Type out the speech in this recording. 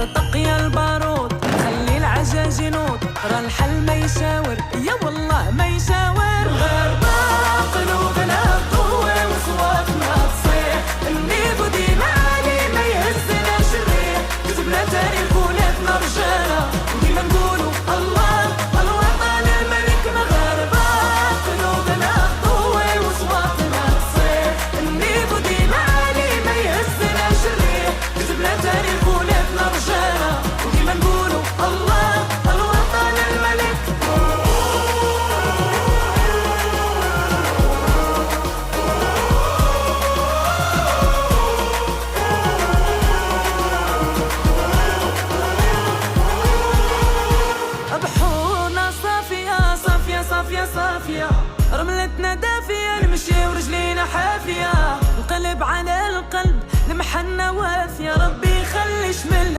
طرطق يا البارود، خلي العجاج ينوض، راه الحل ما يشاور، يا والله ما يشاور. غاربة قلوبنا قوة وصواتنا تصيح، النيب وديما عالي ما يهزناش الريح، كتبنا تاريخ ولادنا رجالة وديما نقولوا الله الوطن الملك مغاربة. قلوبنا قوة وصواتنا تصيح، النيب وديما عالي ما يهزناش الريح، كتبنا تاريخ ولادنا رجالة وديما نقولوا الله الوطن الملك. بحورنا صافية صافية صافية صافية، رملتنا دافية